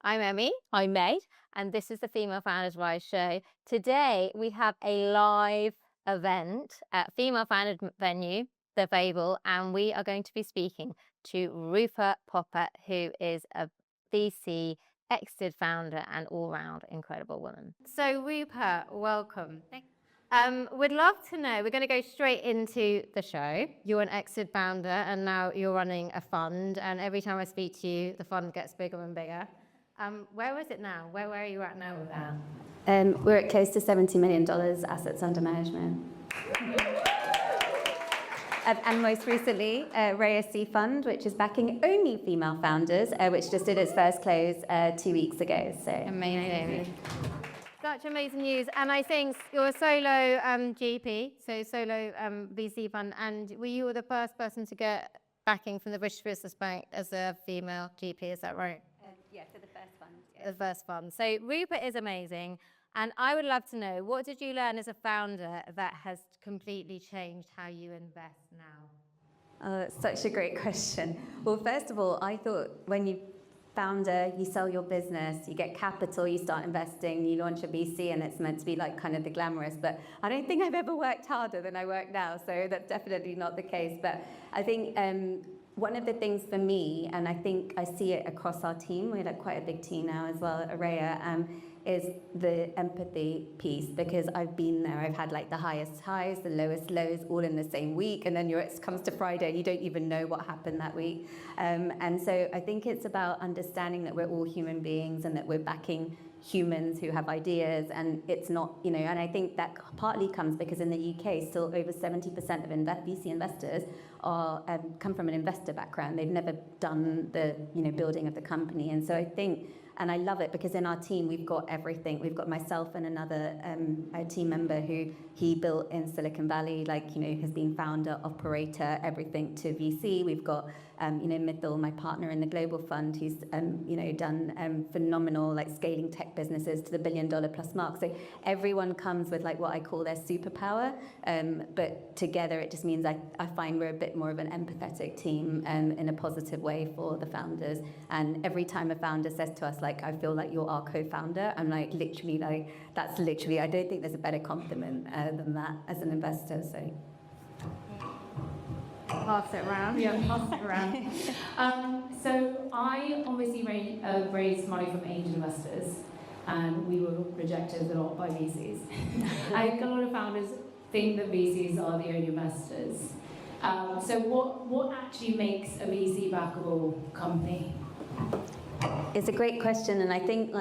I'm Emmie. I'm May, and this is the Female Founders Rise show. Today we have a live event at Female Founders venue, the Fable, and we are going to be speaking to Rupa Popat, who is a VC exited founder and all-round incredible woman. So Rupa, welcome. We'd love to know, we're going to go straight into the show. You're an exit founder and now you're running a fund, and every time I speak to you, the fund gets bigger and bigger. Where is it now? Where are you at now with that? We're at close to $70 million assets under management. And most recently, Raya C Fund, which is backing only female founders, which just did its first close 2 weeks ago. So amazing. Such amazing news. And I think you're a solo GP, so solo VC fund, and were you the first person to get backing from the British Business Bank as a female GP, is that right? Yeah, for the first fund. Yeah. The first fund. So Rupa is amazing. And I would love to know, what did you learn as a founder that has completely changed how you invest now? Such a great question. Well, first of all, I thought when you founder, you sell your business, you get capital, you start investing, you launch a VC, and it's meant to be like kind of the glamorous. But I don't think I've ever worked harder than I work now, so that's definitely not the case. But I think one of the things for me, and I think I see it across our team, we're like quite a big team now as well at Raya, is the empathy piece, because I've been there. I've had like the highest highs, the lowest lows, all in the same week, and then it comes to Friday and you don't even know what happened that week. And so I think it's about understanding that we're all human beings and that we're backing humans who have ideas, and it's not, and I think that partly comes because in the UK still over 70% of VC investors are come from an investor background. They've never done the building of the company, and so I think, and I love it because in our team we've got everything. We've got myself and another a team member who he built in Silicon Valley, has been founder, operator, everything to VC. We've got Mithil, my partner in the global fund, who's done phenomenal scaling tech businesses to the $1 billion plus mark. So everyone comes with what I call their superpower, but together it just means I find we're a bit more of an empathetic team in a positive way for the founders. And every time a founder says to us I feel like you're our co-founder, I'm that's literally, I don't think there's a better compliment than that as an investor. So pass it around. Yeah, pass it around. So I obviously raised money from angel investors, and we were rejected a lot by VCs. I think a lot of founders think that VCs are the only investors. So what actually makes a VC-backable company? It's a great question, and I think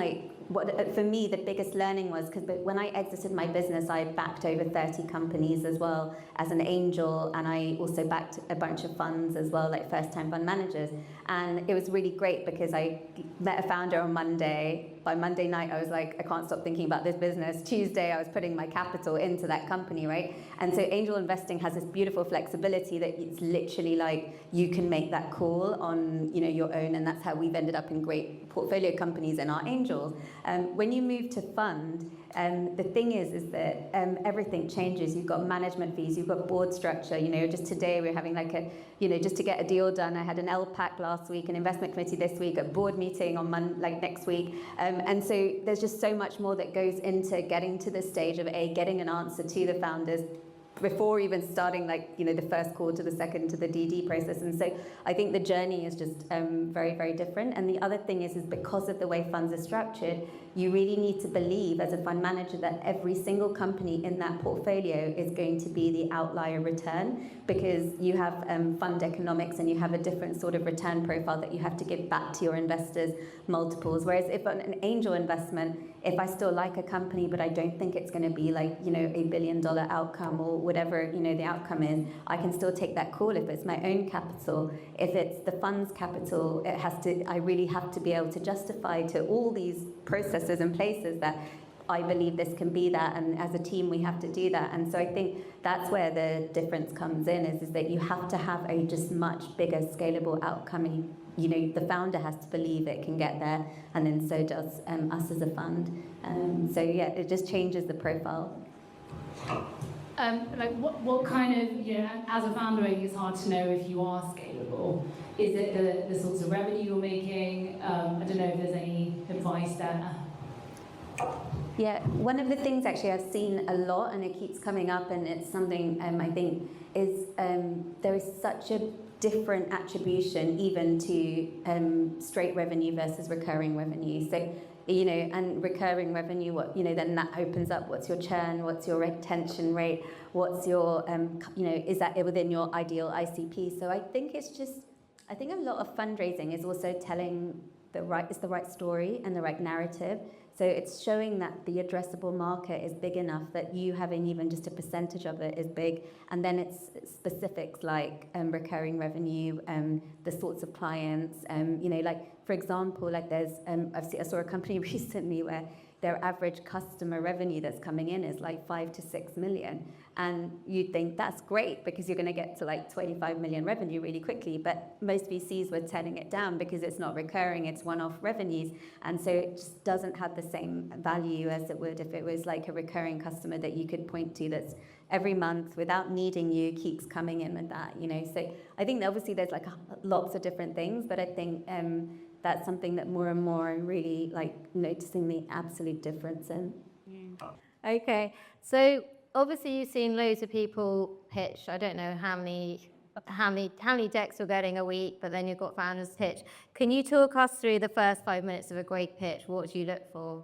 what for me the biggest learning was because when I exited my business, I backed over 30 companies as well as an angel, and I also backed a bunch of funds as well, first-time fund managers. And it was really great because I met a founder on Monday. By Monday night, I was I can't stop thinking about this business. Tuesday, I was putting my capital into that company, right? And so angel investing has this beautiful flexibility that it's literally you can make that call on your own, and that's how we've ended up in great portfolio companies and our angels. When you move to fund, the thing is that everything changes. You've got management fees, you've got board structure. Just today we're having just to get a deal done. I had an LPAC last week, an investment committee this week, a board meeting on next week. And so there's just so much more that goes into getting to the stage of getting an answer to the founders before even starting the first call to the second to the DD process. And so I think the journey is just very, very different. And the other thing is because of the way funds are structured, you really need to believe as a fund manager that every single company in that portfolio is going to be the outlier return, because you have fund economics and you have a different sort of return profile that you have to give back to your investors, multiples. Whereas if an angel investment, if I still like a company but I don't think it's going to be $1 billion outcome or whatever the outcome is, I can still take that call if it's my own capital. If it's the fund's capital, I really have to be able to justify to all these processes and places that I believe this can be that, and as a team we have to do that. And so I think that's where the difference comes in, is that you have to have a just much bigger scalable outcome, and the founder has to believe it can get there, and then so does us as a fund. So yeah, it just changes the profile. like what kind of, you know, as a founder, I think it's hard to know if you are scalable. Is it the sorts of revenue you're making? I don't know if there's any advice there. Yeah, one of the things actually I've seen a lot, and it keeps coming up, and it's something I think is there is such a different attribution even to straight revenue versus recurring revenue. So, you know, and recurring revenue, what, you know, then that opens up what's your churn, what's your retention rate, what's your, you know, is that within your ideal ICP? So I think it's just, I think a lot of fundraising is also telling the right story and the right narrative. So it's showing that the addressable market is big enough that you having even just a percentage of it is big. And then it's specifics like recurring revenue, the sorts of clients, you know, like, for example, like there's, I saw a company recently where their average customer revenue that's coming in is like 5 to 6 million. And you'd think that's great because you're going to get to like 25 million revenue really quickly. But most VCs were turning it down because it's not recurring, it's one-off revenues. And so it just doesn't have the same value as it would if it was like a recurring customer that you could point to that's every month without needing you keeps coming in with that, you know. So I think obviously there's like lots of different things, but I think that's something that more and more I'm really like noticing the absolute difference in. Yeah. Okay, so obviously you've seen loads of people pitch. I don't know how many decks you're getting a week, but then you've got founders pitch. Can you talk us through the first 5 minutes of a great pitch? What do you look for?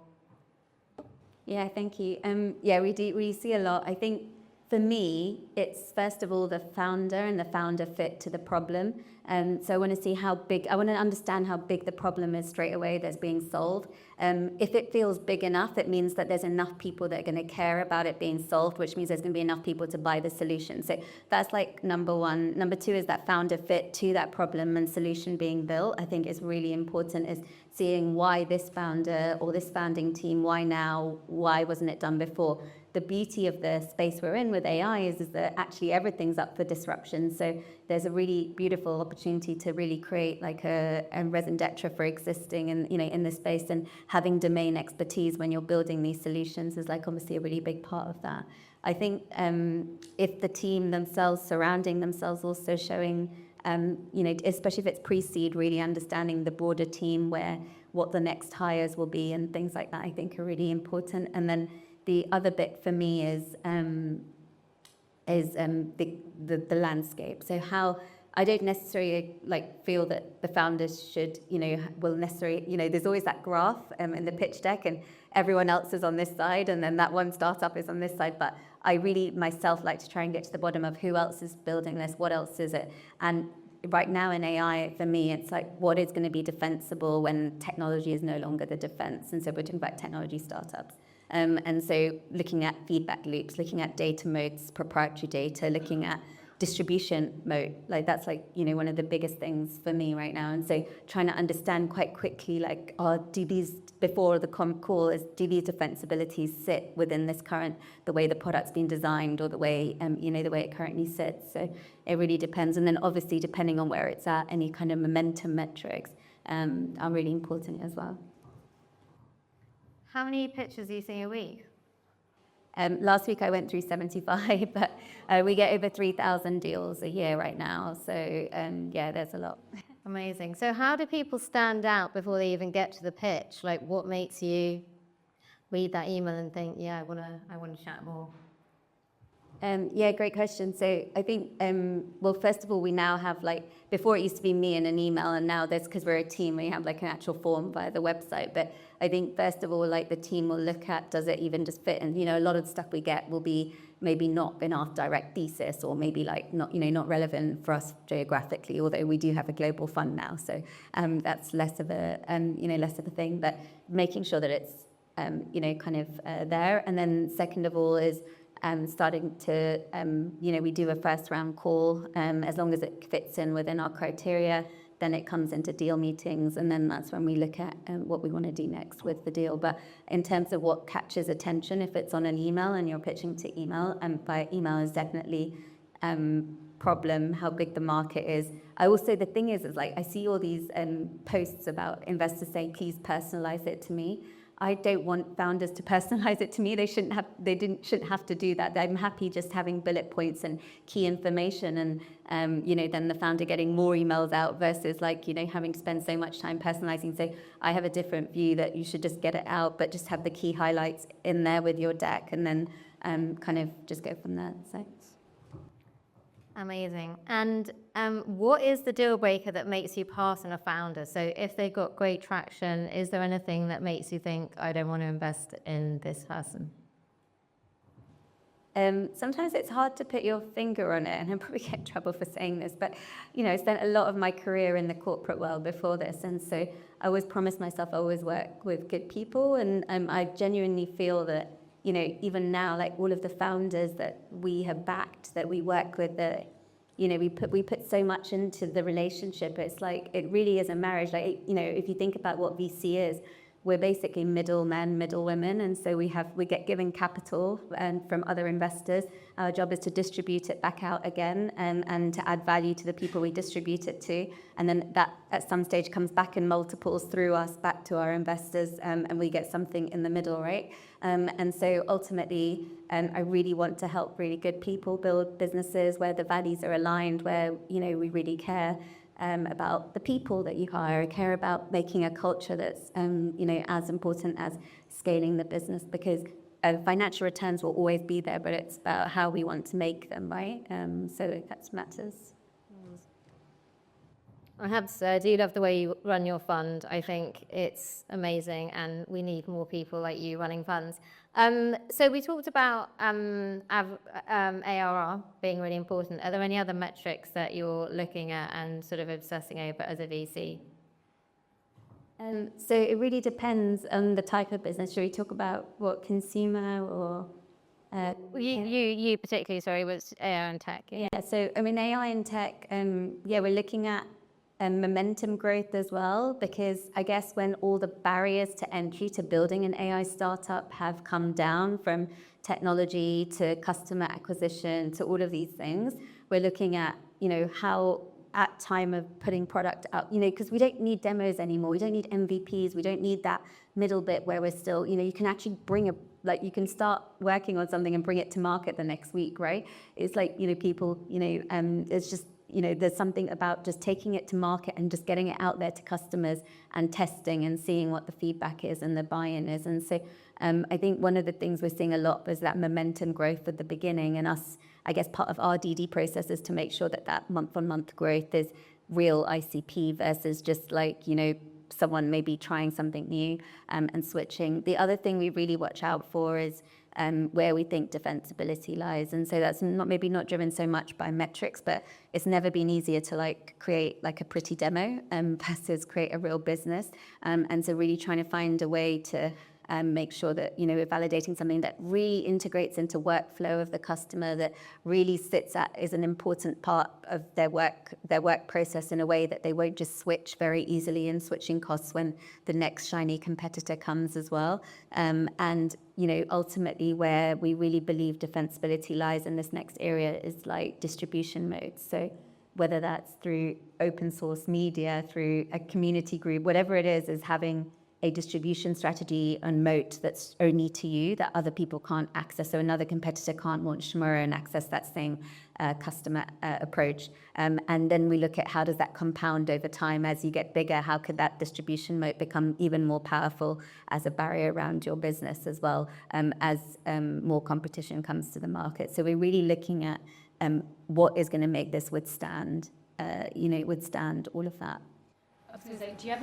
Yeah, thank you. Yeah, we see a lot. I think for me, it's first of all the founder and the founder fit to the problem. So I want to see how big, I want to understand how big the problem is straight away that's being solved. If it feels big enough, it means that there's enough people that are going to care about it being solved, which means there's going to be enough people to buy the solution. So that's like number one. Number two is that founder fit to that problem and solution being built. I think is really important, is seeing why this founder or this founding team, why now, why wasn't it done before? The beauty of the space we're in with AI is that actually everything's up for disruption. So there's a really beautiful opportunity to really create like a raison d'etre for existing and, you know, in this space, and having domain expertise when you're building these solutions is like obviously a really big part of that. I think if the team themselves surrounding themselves also showing, you know, especially if it's pre-seed, really understanding the broader team, what the next hires will be and things like that, I think are really important. And then the other bit for me is the landscape. So how I don't necessarily like feel that the founders should, you know, will necessarily, you know, there's always that graph in the pitch deck, and everyone else is on this side, and then that one startup is on this side. But I really myself like to try and get to the bottom of who else is building this, what else is it, and right now in AI, for me, it's like what is going to be defensible when technology is no longer the defense, and so we're talking about technology startups. And so looking at feedback loops, looking at data moats, proprietary data, looking at distribution moat, like that's like, you know, one of the biggest things for me right now. And so trying to understand quite quickly, like, do these, before the call, do these defensibilities sit within this current, the way the product's been designed, or the way, you know, the way it currently sits. So it really depends. And then obviously, depending on where it's at, any kind of momentum metrics are really important as well. How many pitches are you seeing a week? Last week I went through 75, but we get over 3,000 deals a year right now. So yeah, there's a lot. Amazing. So how do people stand out before they even get to the pitch? Like, what makes you read that email and think, yeah, I want to chat more? Yeah, great question. So I think, well, first of all, we now have like, before it used to be me and an email, and now there's, because we're a team, we have like an actual form via the website. But I think first of all, like the team will look at, does it even just fit? And, you know, a lot of the stuff we get will be maybe not in our direct thesis, or maybe like not, you know, not relevant for us geographically, although we do have a global fund now. So that's less of a, you know, less of a thing, but making sure that it's, you know, kind of there. And then second of all is, starting to, you know, we do a first round call, as long as it fits in within our criteria, then it comes into deal meetings, and then that's when we look at what we want to do next with the deal. But in terms of what catches attention, if it's on an email and you're pitching to email, by email is definitely problem, how big the market is. I also, the thing is like, I see all these posts about investors saying, please personalize it to me. I don't want founders to personalize it to me. They shouldn't have to do that. I'm happy just having bullet points and key information, and then the founder getting more emails out versus having to spend so much time personalizing. So I have a different view that you should just get it out, but just have the key highlights in there with your deck, and then kind of just go from there. So. Amazing. And what is the deal breaker that makes you pass on a founder? So if they've got great traction, is there anything that makes you think, I don't want to invest in this person? Sometimes it's hard to put your finger on it, and I'll probably get in trouble for saying this, but I spent a lot of my career in the corporate world before this, and so I always promised myself I always work with good people, and I genuinely feel that even now, all of the founders that we have backed, that we work with, that we put so much into the relationship. It's it really is a marriage. If you think about what VC is, we're basically middlemen, middle women, and so we get given capital and from other investors. Our job is to distribute it back out again, and to add value to the people we distribute it to, and then that at some stage comes back in multiples through us back to our investors, and we get something in the middle, right? And so ultimately, I really want to help really good people build businesses where the values are aligned, where we really care about the people that you hire, care about making a culture that's as important as scaling the business, because financial returns will always be there, but it's about how we want to make them, right? So that matters. I have to say, I do love the way you run your fund. I think it's amazing, and we need more people like you running funds. So we talked about ARR being really important. Are there any other metrics that you're looking at and sort of obsessing over as a VC? So it really depends on the type of business. Should we talk about what consumer or... You particularly, sorry, was AI and tech. Yeah, so AI and tech, we're looking at momentum growth as well, because I guess when all the barriers to entry to building an AI startup have come down, from technology to customer acquisition to all of these things, we're looking at how at time of putting product out, because we don't need demos anymore, we don't need MVPs, we don't need that middle bit where we're still, you can actually you can start working on something and bring it to market the next week, right? It's people, it's just, there's something about just taking it to market and just getting it out there to customers and testing and seeing what the feedback is and the buy-in is. And so I think one of the things we're seeing a lot is that momentum growth at the beginning, and us, I guess part of our DD process is to make sure that month-on-month growth is real ICP versus just someone maybe trying something new and switching. The other thing we really watch out for is where we think defensibility lies. And so that's maybe not driven so much by metrics, but it's never been easier to create a pretty demo versus create a real business. And so really trying to find a way to make sure that we're validating something that really integrates into workflow of the customer, that really is an important part of their work process in a way that they won't just switch very easily, in switching costs when the next shiny competitor comes as well. And ultimately where we really believe defensibility lies in this next area is distribution modes. So whether that's through open source media, through a community group, whatever it is having a distribution strategy and moat that's only to you, that other people can't access. So another competitor can't launch tomorrow and access that same customer approach. And then we look at how does that compound over time as you get bigger, how could that distribution moat become even more powerful as a barrier around your business as well, as more competition comes to the market. So we're really looking at what is going to make this withstand all of that. I was going to say, do you have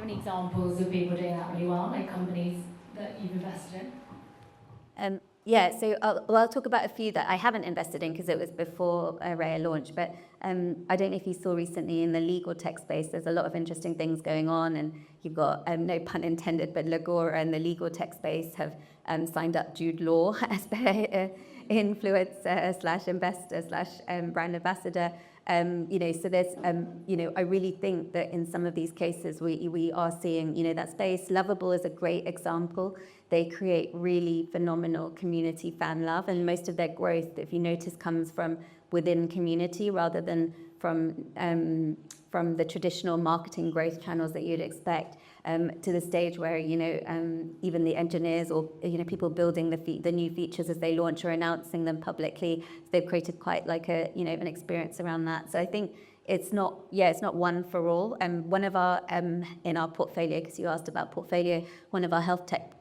any examples of people doing that really well, companies that you've invested in? So I'll talk about a few that I haven't invested in because it was before Raya launched. But I don't know if you saw recently in the legal tech space, there's a lot of interesting things going on, and you've got no pun intended, but Legora and the legal tech space have signed up Jude Law as their influencer / investor / brand ambassador. So there's, I really think that in some of these cases we are seeing, that space. Lovable is a great example. They create really phenomenal community fan love, and most of their growth, if you notice, comes from within community rather than from the traditional marketing growth channels that you'd expect. to the stage where, even the engineers or, people building the new features as they launch or announcing them publicly, they've created quite like an experience around that. So I think it's not one for all. One of our, in our portfolio, because you asked about portfolio, one of our health tech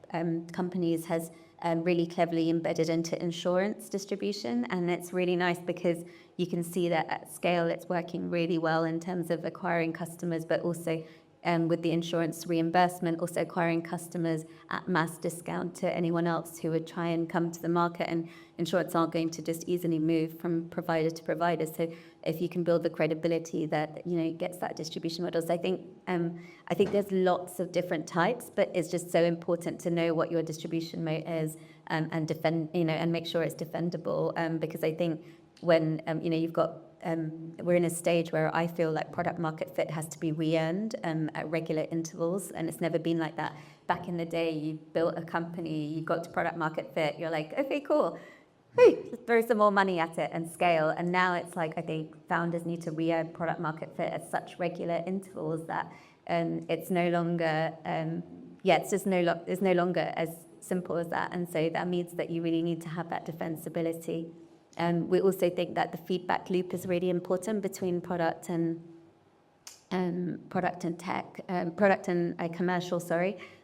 companies has really cleverly embedded into insurance distribution. And it's really nice because you can see that at scale, it's working really well in terms of acquiring customers, but also with the insurance reimbursement, also acquiring customers at mass discount to anyone else who would try and come to the market. And insurance aren't going to just easily move from provider to provider. So if you can build the credibility that gets that distribution models, I think there's lots of different types, but it's just so important to know what your distribution moat is and defend, and make sure it's defendable. Because I think when you've got we're in a stage where I feel like product market fit has to be re-earned at regular intervals, and it's never been like that. Back in the day, you built a company, you got to product market fit, you're like, okay, cool, just throw some more money at it and scale. And now it's like, I think founders need to re-earn product market fit at such regular intervals that it's no longer, it's no longer as simple as that. And so that means that you really need to have that defensibility. We also think that the feedback loop is really important between product and commercial,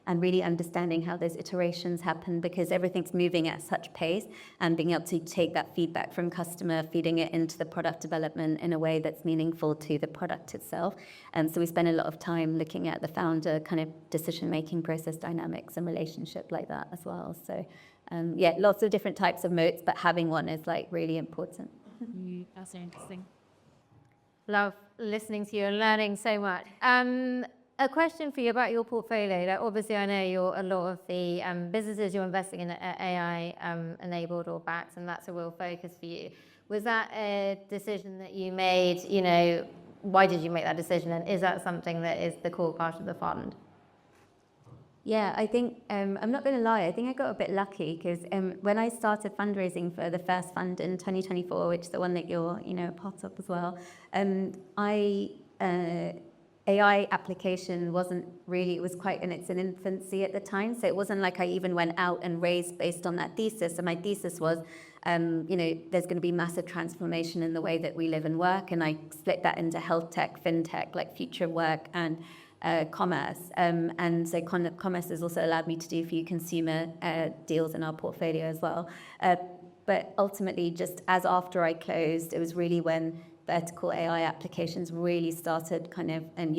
and really understanding how those iterations happen, because everything's moving at such pace, and being able to take that feedback from customer, feeding it into the product development in a way that's meaningful to the product itself. And so we spend a lot of time looking at the founder kind of decision-making process dynamics and relationship like that as well. So lots of different types of moats, but having one is like really important. That's so interesting. Love listening to you and learning so much. A question for you about your portfolio. Like, obviously, I know a lot of the businesses you're investing in are AI enabled or backed, and that's a real focus for you. Was that a decision that you made? Why did you make that decision? And is that something that is the core part of the fund? Yeah, I think, I'm not going to lie, I think I got a bit lucky because when I started fundraising for the first fund in 2024, which is the one that you're, part of as well, AI application wasn't really, it was quite in its infancy at the time. So it wasn't like I even went out and raised based on that thesis. And my thesis was, there's going to be massive transformation in the way that we live and work. And I split that into health tech, fintech, like future work, and commerce. And so commerce has also allowed me to do a few consumer deals in our portfolio as well. But ultimately, just as after I closed, it was really when vertical AI applications really started kind of, and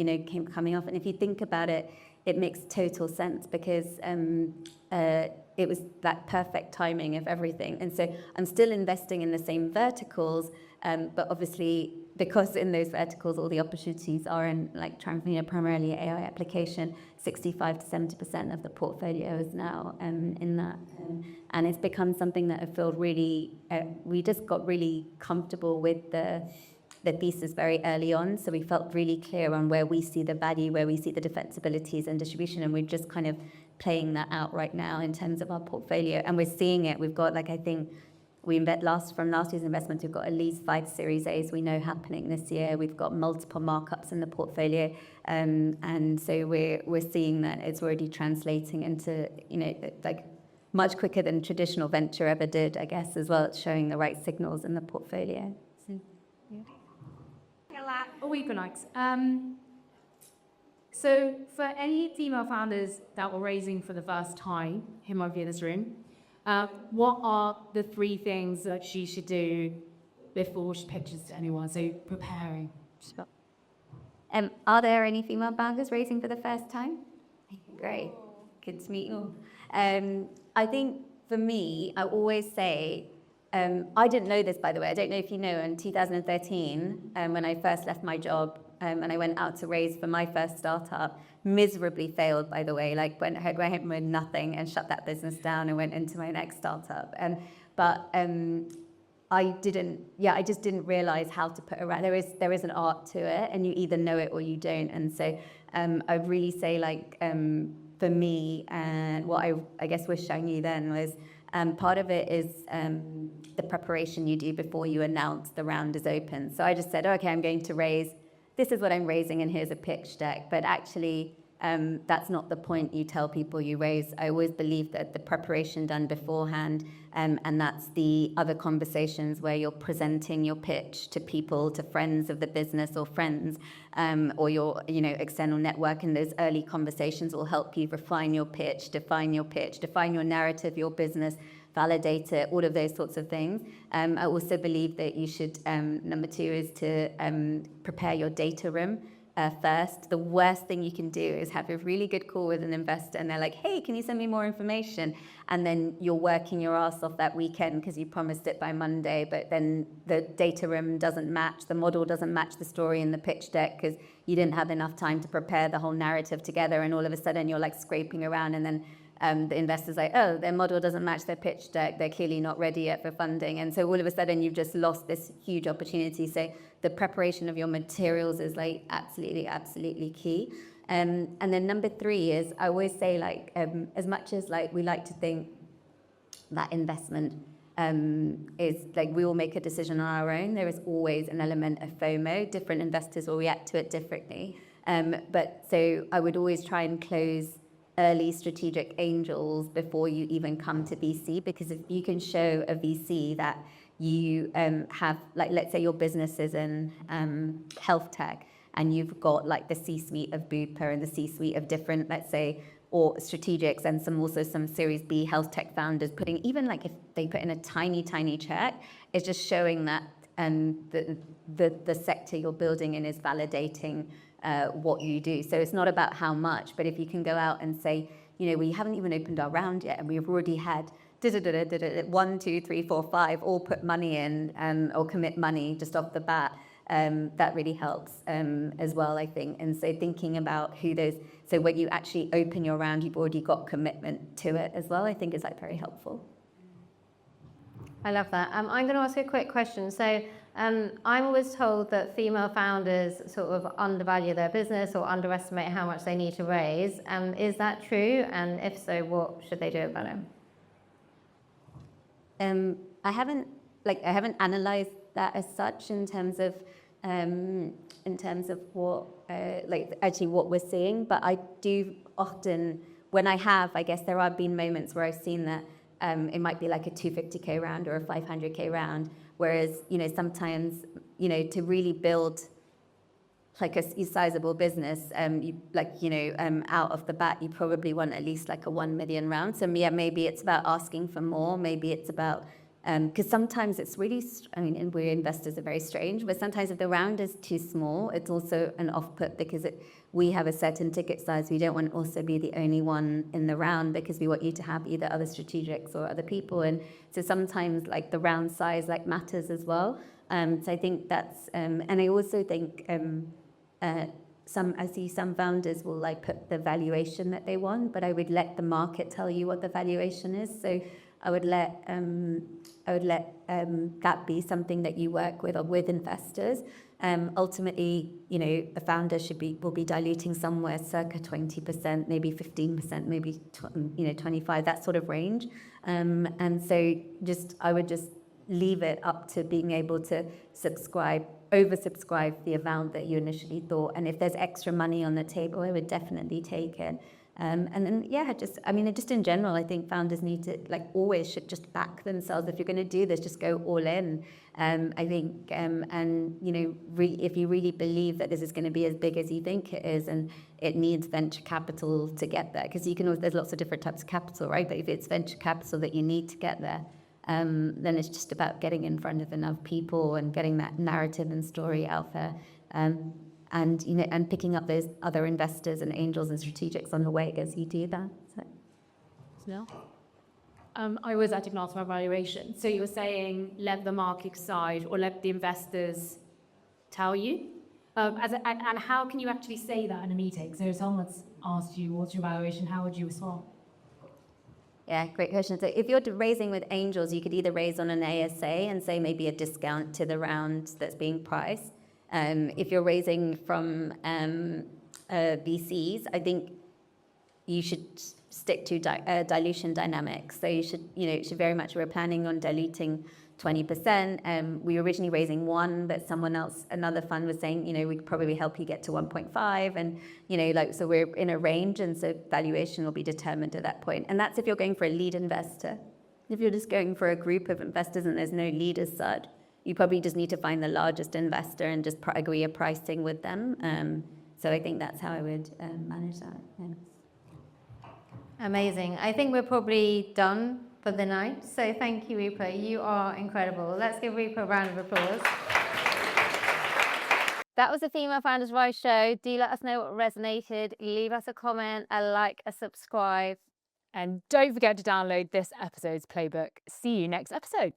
coming off. And if you think about it, it makes total sense because it was that perfect timing of everything. And so I'm still investing in the same verticals, but obviously because in those verticals all the opportunities are in like primarily AI application, 65 to 70% of the portfolio is now in that. And it's become something that I feel really, we just got really comfortable with the thesis very early on. So we felt really clear on where we see the value, where we see the defensibilities and distribution. And we're just kind of playing that out right now in terms of our portfolio. And we're seeing it. We've got, like, I think we from last year's investments, we've got at least 5 Series A's we know happening this year. We've got multiple markups in the portfolio. And so we're seeing that it's already translating into, like much quicker than traditional venture ever did, I guess, as well. It's showing the right signals in the portfolio. So, yeah. Or economics. So for any female founders that were raising for the first time, who might be in this room, what are the 3 things that she should do before she pitches to anyone? So preparing. Sure. Are there any female founders raising for the first time? Great. Good to meet you. I think for me, I always say, I didn't know this, by the way. I don't know if you know, in 2013, when I first left my job and I went out to raise for my first startup, miserably failed, by the way, like went home with nothing and shut that business down and went into my next startup. But I just didn't realize how to put around. There is an art to it, and you either know it or you don't. And so I'd really say, like, for me, and what I guess was showing you then was, part of it is the preparation you do before you announce the round is open. So I just said, okay, I'm going to raise, this is what I'm raising, and here's a pitch deck. But actually, that's not the point you tell people you raise. I always believe that the preparation done beforehand, and that's the other conversations where you're presenting your pitch to people, to friends of the business or friends, or your external network. And those early conversations will help you refine your pitch, define your narrative, your business, validate it, all of those sorts of things. I also believe that you should, number 2 is to prepare your data room. First, the worst thing you can do is have a really good call with an investor and they're like, hey, can you send me more information? And then you're working your ass off that weekend because you promised it by Monday, but then the data room doesn't match, the model doesn't match the story in the pitch deck because you didn't have enough time to prepare the whole narrative together, and all of a sudden you're like scraping around, and then the investor's like, oh, their model doesn't match their pitch deck, they're clearly not ready yet for funding. And so all of a sudden you've just lost this huge opportunity. So the preparation of your materials is like absolutely key. And then number 3 is, I always say, like, as much as like we like to think that investment is like we all make a decision on our own, there is always an element of FOMO. Different investors will react to it differently. But so I would always try and close early strategic angels before you even come to VC, because if you can show a VC that you have, like, let's say your business is in health tech and you've got like the C-suite of Bupa and the C-suite of different, let's say, or strategics and some Series B health tech founders putting, even like if they put in a tiny check, it's just showing that the sector you're building in is validating what you do. So it's not about how much, but if you can go out and say, we haven't even opened our round yet and we've already had 1, 2, 3, 4, 5 all put money in or commit money just off the bat, that really helps as well, I think. And so thinking about so when you actually open your round, you've already got commitment to it as well, I think is like very helpful. I love that. I'm going to ask you a quick question. So I'm always told that female founders sort of undervalue their business or underestimate how much they need to raise. Is that true? And if so, what should they do about it? I haven't analysed that as such in terms of what actually what we're seeing, but I do often, when I guess there have been moments where I've seen that it might be like a 250k round or a 500k round, whereas sometimes to really build like a sizable business, out of the bat, you probably want at least like a 1 million round. So yeah, maybe it's about asking for more. Maybe it's about, because sometimes it's really, and we investors are very strange, but sometimes if the round is too small, it's also an off-put because we have a certain ticket size. We don't want to also be the only one in the round because we want you to have either other strategics or other people. And so sometimes like the round size like matters as well. So I think that's, and I also think, I see some founders will like put the valuation that they want, but I would let the market tell you what the valuation is. So I would let that be something that you work with or with investors. Ultimately, a founder will be diluting somewhere circa 20%, maybe 15%, maybe 25, that sort of range. And so I would just leave it up to being able to oversubscribe the amount that you initially thought. And if there's extra money on the table, I would definitely take it. And then, just in general, I think founders need to always should just back themselves. If you're going to do this, just go all in. I think, if you really believe that this is going to be as big as you think it is, and it needs venture capital to get there, because there's lots of different types of capital, right? But if it's venture capital that you need to get there, then it's just about getting in front of enough people and getting that narrative and story out there. And picking up those other investors and angels and strategics on the way as you do that. So. I was actually going to ask about valuation. So you were saying let the market decide or let the investors tell you? And how can you actually say that in a meeting? So if someone's asked you, what's your valuation, how would you respond? Yeah, great question. So if you're raising with angels, you could either raise on an ASA and say maybe a discount to the round that's being priced. If you're raising from VCs, I think you should stick to dilution dynamics. So you should very much, we're planning on diluting 20%. We were originally raising 1, but another fund was saying, we could probably help you get to 1.5. And, so we're in a range. And so valuation will be determined at that point. And that's if you're going for a lead investor. If you're just going for a group of investors and there's no lead as such, you probably just need to find the largest investor and just agree a pricing with them. So I think that's how I would manage that. Yeah. Amazing. I think we're probably done for the night. So thank you, Rupa. You are incredible. Let's give Rupa a round of applause. That was the Female Founders Rise show. Do let us know what resonated. Leave us a comment, a like, a subscribe. And don't forget to download this episode's playbook. See you next episode.